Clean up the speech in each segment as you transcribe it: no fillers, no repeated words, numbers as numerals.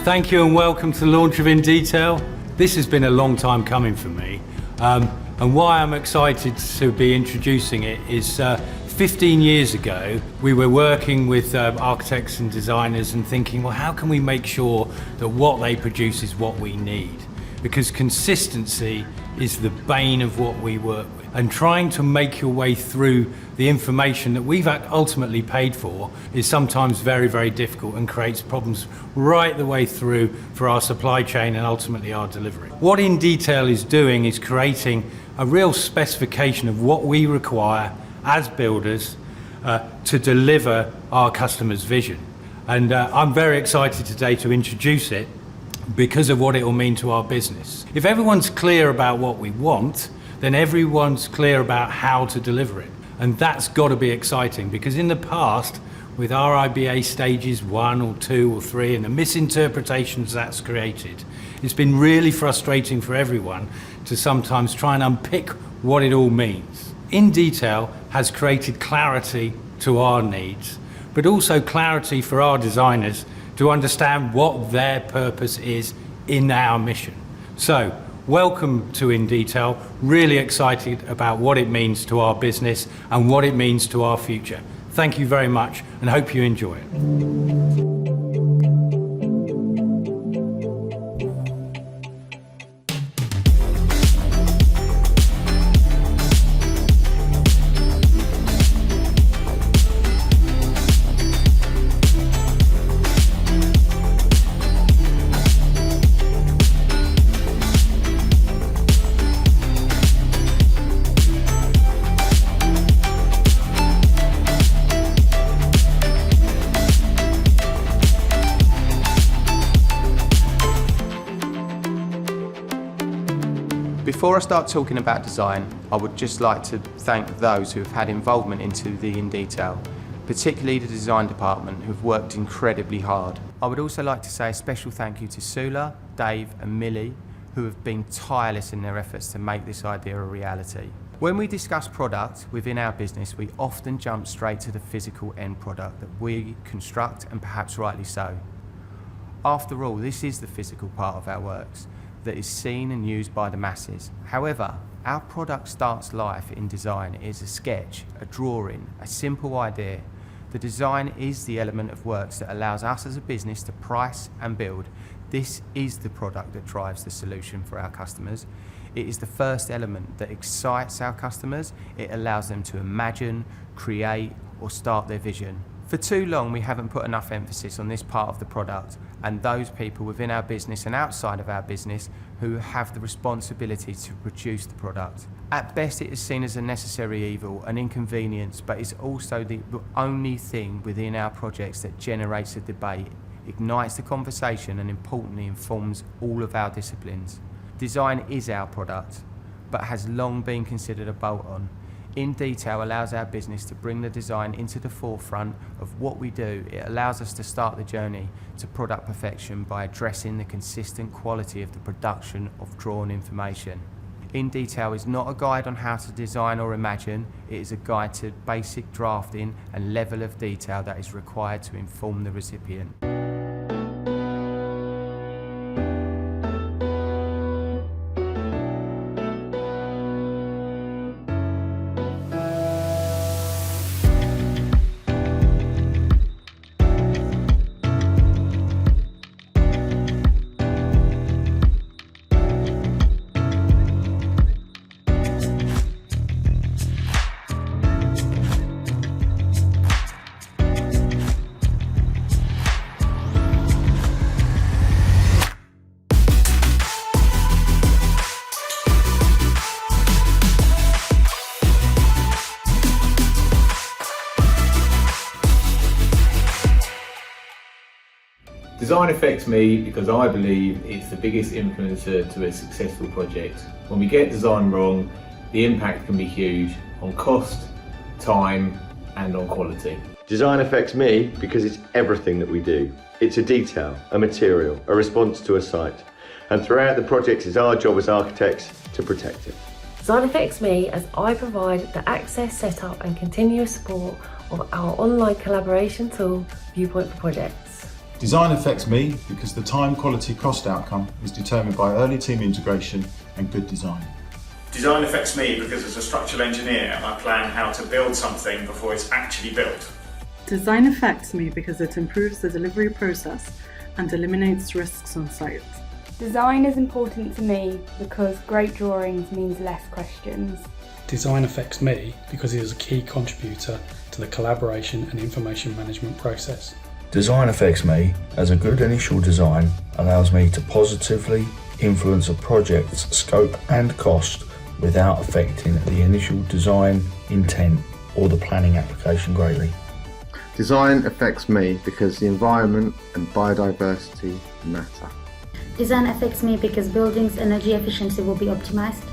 Thank you and welcome to the launch of InDetail. This has been a long time coming for me, and why I'm excited to be introducing it is 15 years ago we were working with architects and designers and thinking, well, how can we make sure that what they produce is what we need? Because consistency is the bane of what we work with. And trying to make your way through the information that we've ultimately paid for is sometimes very, very difficult and creates problems right the way through for our supply chain and ultimately our delivery. What InDetail is doing is creating a real specification of what we require as builders to deliver our customers' vision. And I'm very excited today to introduce it because of what it will mean to our business. If everyone's clear about what we want, then everyone's clear about how to deliver it. And that's got to be exciting, because in the past, with RIBA stages 1 or 2 or 3 and the misinterpretations that's created, it's been really frustrating for everyone to sometimes try and unpick what it all means. InDetail has created clarity to our needs, but also clarity for our designers to understand what their purpose is in our mission. So, welcome to InDetail. Really excited about what it means to our business and what it means to our future. Thank you very much and hope you enjoy it. Before I start talking about design, I would just like to thank those who have had involvement into the InDetail, particularly the design department, who have worked incredibly hard. I would also like to say a special thank you to Sula, Dave and Millie, who have been tireless in their efforts to make this idea a reality. When we discuss product within our business, we often jump straight to the physical end product that we construct, and perhaps rightly so. After all, this is the physical part of our works that is seen and used by the masses. However, our product starts life in design. It is a sketch, a drawing, a simple idea. The design is the element of works that allows us as a business to price and build. This is the product that drives the solution for our customers. It is the first element that excites our customers. It allows them to imagine, create, or start their vision. For too long, we haven't put enough emphasis on this part of the product and those people within our business and outside of our business who have the responsibility to produce the product. At best, it is seen as a necessary evil, an inconvenience, but it's also the only thing within our projects that generates a debate, ignites the conversation, and importantly informs all of our disciplines. Design is our product, but has long been considered a bolt-on. InDetail allows our business to bring the design into the forefront of what we do. It allows us to start the journey to product perfection by addressing the consistent quality of the production of drawn information. InDetail is not a guide on how to design or imagine. It is a guide to basic drafting and level of detail that is required to inform the recipient. Design affects me because I believe it's the biggest influencer to a successful project. When we get design wrong, the impact can be huge on cost, time, and on quality. Design affects me because it's everything that we do. It's a detail, a material, a response to a site. And throughout the project, it's our job as architects to protect it. Design affects me as I provide the access, setup and continuous support of our online collaboration tool, Viewpoint for Projects. Design affects me because the time, quality, cost outcome is determined by early team integration and good design. Design affects me because as a structural engineer, I plan how to build something before it's actually built. Design affects me because it improves the delivery process and eliminates risks on site. Design is important to me because great drawings means less questions. Design affects me because it is a key contributor to the collaboration and information management process. Design affects me as a good initial design allows me to positively influence a project's scope and cost without affecting the initial design intent or the planning application greatly. Design affects me because the environment and biodiversity matter. Design affects me because buildings' energy efficiency will be optimized.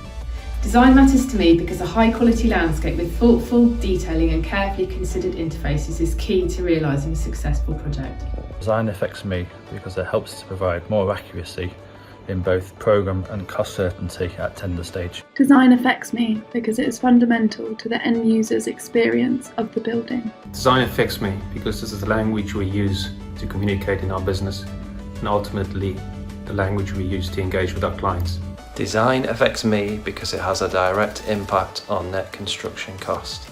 Design matters to me because a high-quality landscape with thoughtful detailing and carefully considered interfaces is key to realising a successful project. Design affects me because it helps to provide more accuracy in both programme and cost certainty at tender stage. Design affects me because it is fundamental to the end user's experience of the building. Design affects me because this is the language we use to communicate in our business and ultimately the language we use to engage with our clients. Design affects me because it has a direct impact on net construction cost.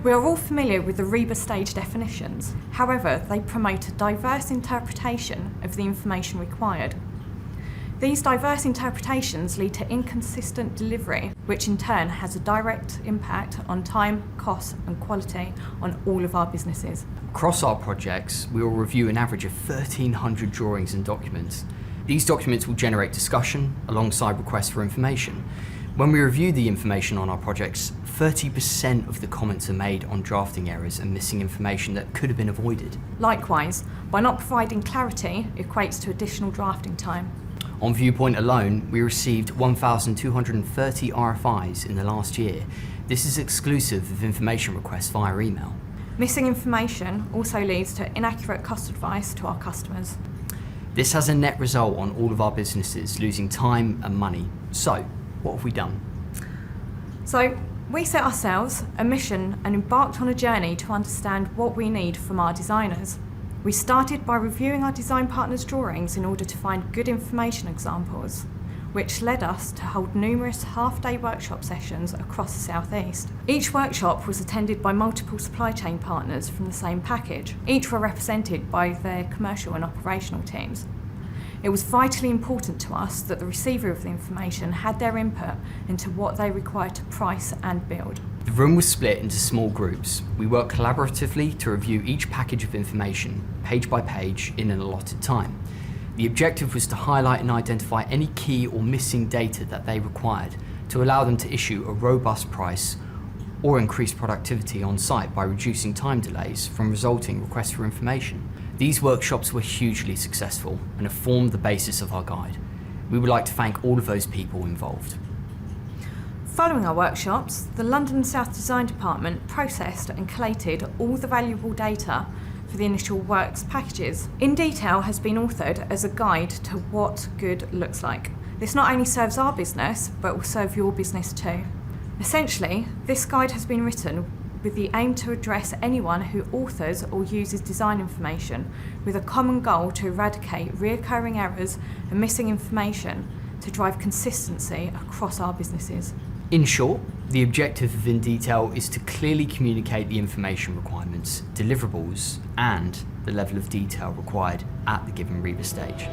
We are all familiar with the REBA stage definitions. However, they promote a diverse interpretation of the information required. These diverse interpretations lead to inconsistent delivery, which in turn has a direct impact on time, cost and quality on all of our businesses. Across our projects, we will review an average of 1,300 drawings and documents. These documents will generate discussion alongside requests for information. When we review the information on our projects, 30% of the comments are made on drafting errors and missing information that could have been avoided. Likewise, by not providing clarity equates to additional drafting time. On Viewpoint alone, we received 1,230 RFIs in the last year. This is exclusive of information requests via email. Missing information also leads to inaccurate cost advice to our customers. This has a net result on all of our businesses, losing time and money. So, what have we done? So, we set ourselves a mission and embarked on a journey to understand what we need from our designers. We started by reviewing our design partners' drawings in order to find good information examples, which led us to hold numerous half-day workshop sessions across the South East. Each workshop was attended by multiple supply chain partners from the same package. Each were represented by their commercial and operational teams. It was vitally important to us that the receiver of the information had their input into what they required to price and build. The room was split into small groups. We worked collaboratively to review each package of information, page by page, in an allotted time. The objective was to highlight and identify any key or missing data that they required to allow them to issue a robust price or increase productivity on site by reducing time delays from resulting requests for information. These workshops were hugely successful and have formed the basis of our guide. We would like to thank all of those people involved. Following our workshops, the London South Design Department processed and collated all the valuable data for the initial works packages. InDetail has been authored as a guide to what good looks like. This not only serves our business, but will serve your business too. Essentially, this guide has been written with the aim to address anyone who authors or uses design information with a common goal to eradicate reoccurring errors and missing information to drive consistency across our businesses. In short, the objective of InDetail is to clearly communicate the information requirements, deliverables, and the level of detail required at the given REBA stage.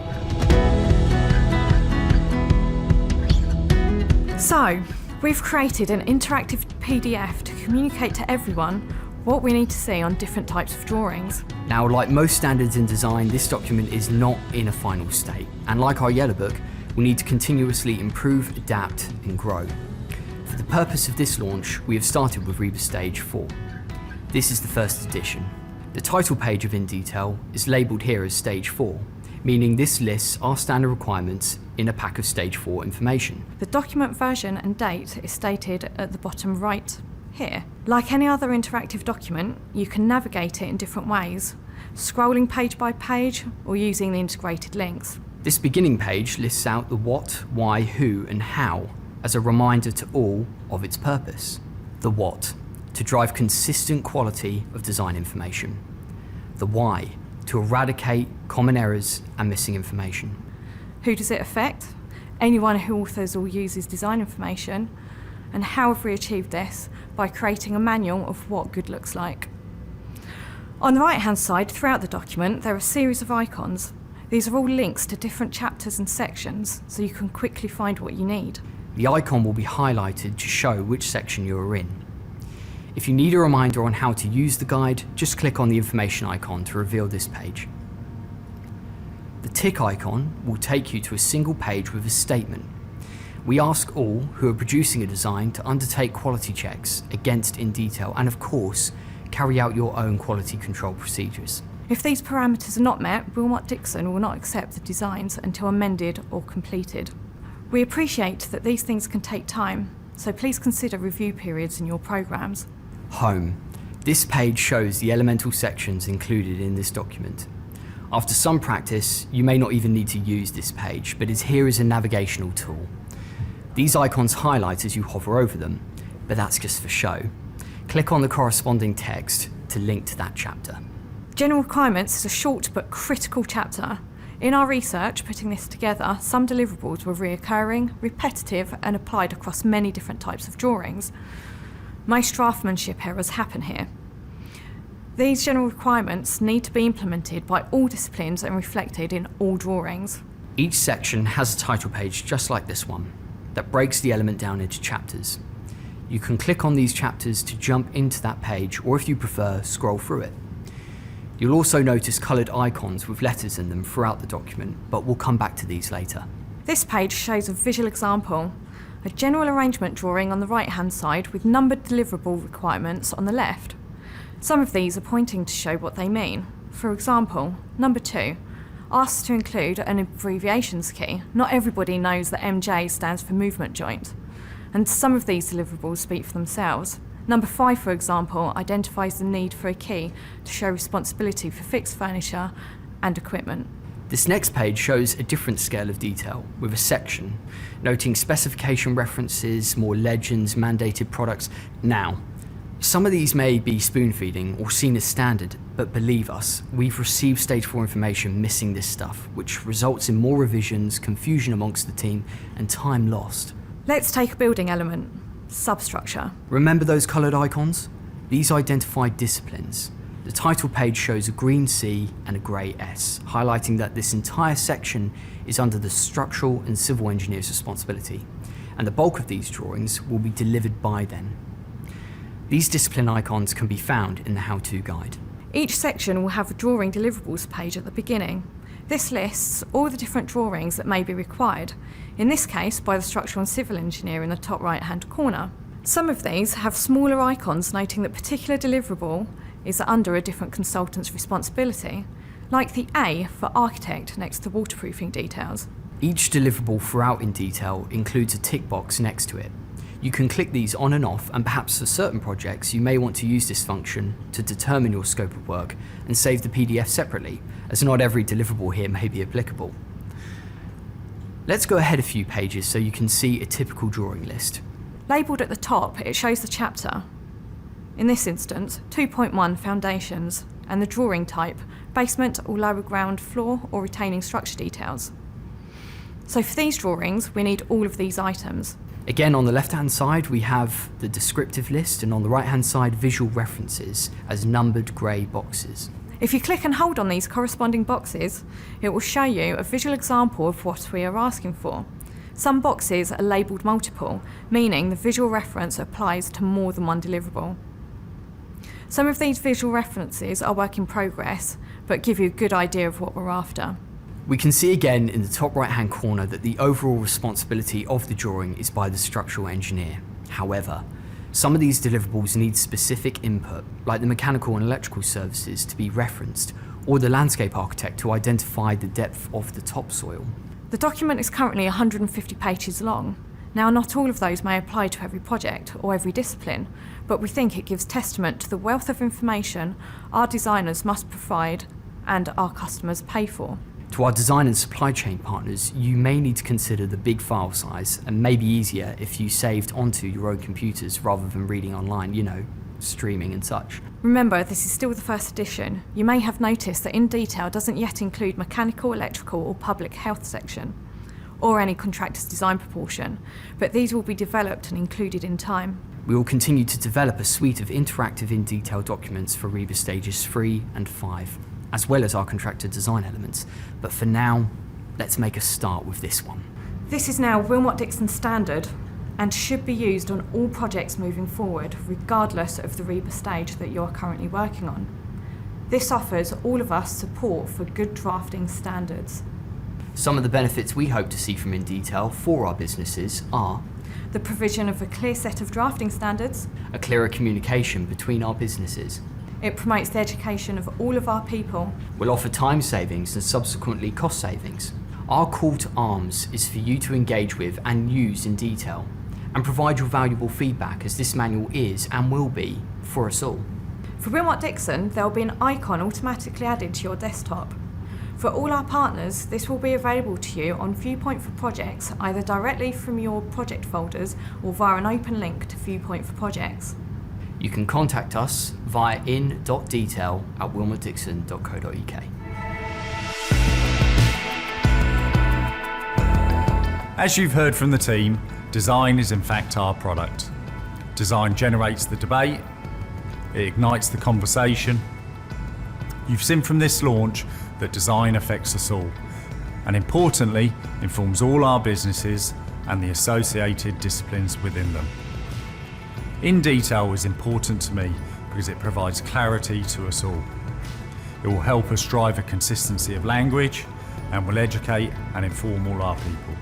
So, we've created an interactive PDF to communicate to everyone what we need to see on different types of drawings. Now, like most standards in design, this document is not in a final state, and like our Yellow Book, we need to continuously improve, adapt, and grow. For the purpose of this launch, we have started with REBA Stage 4. This is the first edition. The title page of InDetail is labelled here as Stage 4, meaning this lists our standard requirements in a pack of Stage 4 information. The document version and date is stated at the bottom right here. Like any other interactive document, you can navigate it in different ways, scrolling page by page or using the integrated links. This beginning page lists out the what, why, who and how as a reminder to all of its purpose. The what, to drive consistent quality of design information. The why, to eradicate common errors and missing information. Who does it affect? Anyone who authors or uses design information. And how have we achieved this? By creating a manual of what good looks like. On the right hand side, throughout the document, there are a series of icons. These are all links to different chapters and sections, so you can quickly find what you need. The icon will be highlighted to show which section you are in. If you need a reminder on how to use the guide, just click on the information icon to reveal this page. The tick icon will take you to a single page with a statement. We ask all who are producing a design to undertake quality checks against InDetail and, of course, carry out your own quality control procedures. If these parameters are not met, Wilmot-Dixon will not accept the designs until amended or completed. We appreciate that these things can take time, so please consider review periods in your programs. Home. This page shows the elemental sections included in this document. After some practice, you may not even need to use this page, but is here as a navigational tool. These icons highlight as you hover over them, but that's just for show. Click on the corresponding text to link to that chapter. General Requirements is a short but critical chapter. In our research, putting this together, some deliverables were reoccurring, repetitive, and applied across many different types of drawings. Most draftsmanship errors happen here. These general requirements need to be implemented by all disciplines and reflected in all drawings. Each section has a title page just like this one, that breaks the element down into chapters. You can click on these chapters to jump into that page, or if you prefer, scroll through it. You'll also notice coloured icons with letters in them throughout the document, but we'll come back to these later. This page shows a visual example, a general arrangement drawing on the right-hand side with numbered deliverable requirements on the left. Some of these are pointing to show what they mean. For example, number 2 asks to include an abbreviations key. Not everybody knows that MJ stands for movement joint, and some of these deliverables speak for themselves. Number 5, for example, identifies the need for a key to show responsibility for fixed furniture and equipment. This next page shows a different scale of detail, with a section noting specification references, more legends, mandated products. Now, some of these may be spoon-feeding or seen as standard, but believe us, we've received Stage 4 information missing this stuff, which results in more revisions, confusion amongst the team, and time lost. Let's take a building element. Substructure. Remember those coloured icons? These identify disciplines. The title page shows a green C and a grey S, highlighting that this entire section is under the structural and civil engineer's responsibility, and the bulk of these drawings will be delivered by them. These discipline icons can be found in the how-to guide. Each section will have a drawing deliverables page at the beginning. This lists all the different drawings that may be required, in this case by the structural and civil engineer in the top right-hand corner. Some of these have smaller icons noting that particular deliverable is under a different consultant's responsibility, like the A for architect next to waterproofing details. Each deliverable throughout InDetail includes a tick box next to it. You can click these on and off, and perhaps for certain projects you may want to use this function to determine your scope of work and save the PDF separately, as not every deliverable here may be applicable. Let's go ahead a few pages so you can see a typical drawing list. Labelled at the top, it shows the chapter. In this instance, 2.1 foundations, and the drawing type, basement or lower ground floor or retaining structure details. So for these drawings, we need all of these items. Again, on the left-hand side, we have the descriptive list, and on the right-hand side, visual references as numbered grey boxes. If you click and hold on these corresponding boxes, it will show you a visual example of what we are asking for. Some boxes are labelled multiple, meaning the visual reference applies to more than one deliverable. Some of these visual references are work in progress, but give you a good idea of what we're after. We can see again in the top right-hand corner that the overall responsibility of the drawing is by the structural engineer. However, Some of these deliverables need specific input, like the mechanical and electrical services to be referenced, or the landscape architect to identify the depth of the topsoil. The document is currently 150 pages long. Now, not all of those may apply to every project or every discipline, but we think it gives testament to the wealth of information our designers must provide and our customers pay for. To our design and supply chain partners, you may need to consider the big file size and may be easier if you saved onto your own computers rather than reading online, streaming and such. Remember, this is still the first edition. You may have noticed that InDetail doesn't yet include mechanical, electrical or public health section, or any contractor's design proportion, but these will be developed and included in time. We will continue to develop a suite of interactive InDetail documents for REBA stages 3 and 5. As well as our contractor design elements. But for now, let's make a start with this one. This is now Wilmot-Dixon standard and should be used on all projects moving forward, regardless of the REBA stage that you're currently working on. This offers all of us support for good drafting standards. Some of the benefits we hope to see from InDetail for our businesses are the provision of a clear set of drafting standards, a clearer communication between our businesses. It promotes the education of all of our people. We'll offer time savings and subsequently cost savings. Our call to arms is for you to engage with and use InDetail and provide your valuable feedback, as this manual is and will be for us all. For Wilmot-Dixon, there will be an icon automatically added to your desktop. For all our partners, this will be available to you on Viewpoint for Projects, either directly from your project folders or via an open link to Viewpoint for Projects. You can contact us via in.detail@wilmotdixon.co.uk. As you've heard from the team, design is in fact our product. Design generates the debate, it ignites the conversation. You've seen from this launch that design affects us all, and importantly, informs all our businesses and the associated disciplines within them. InDetail is important to me because it provides clarity to us all. It will help us drive a consistency of language and will educate and inform all our people.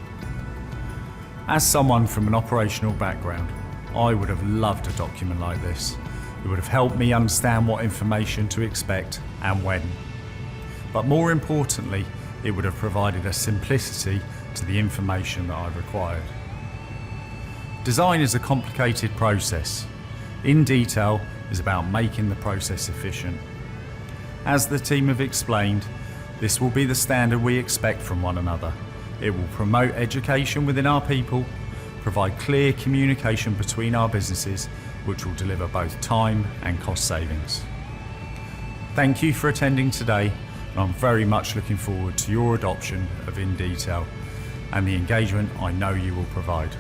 As someone from an operational background, I would have loved a document like this. It would have helped me understand what information to expect and when. But more importantly, it would have provided a simplicity to the information that I required. Design is a complicated process. InDetail is about making the process efficient. As the team have explained, this will be the standard we expect from one another. It will promote education within our people, provide clear communication between our businesses, which will deliver both time and cost savings. Thank you for attending today, and I'm very much looking forward to your adoption of InDetail and the engagement I know you will provide.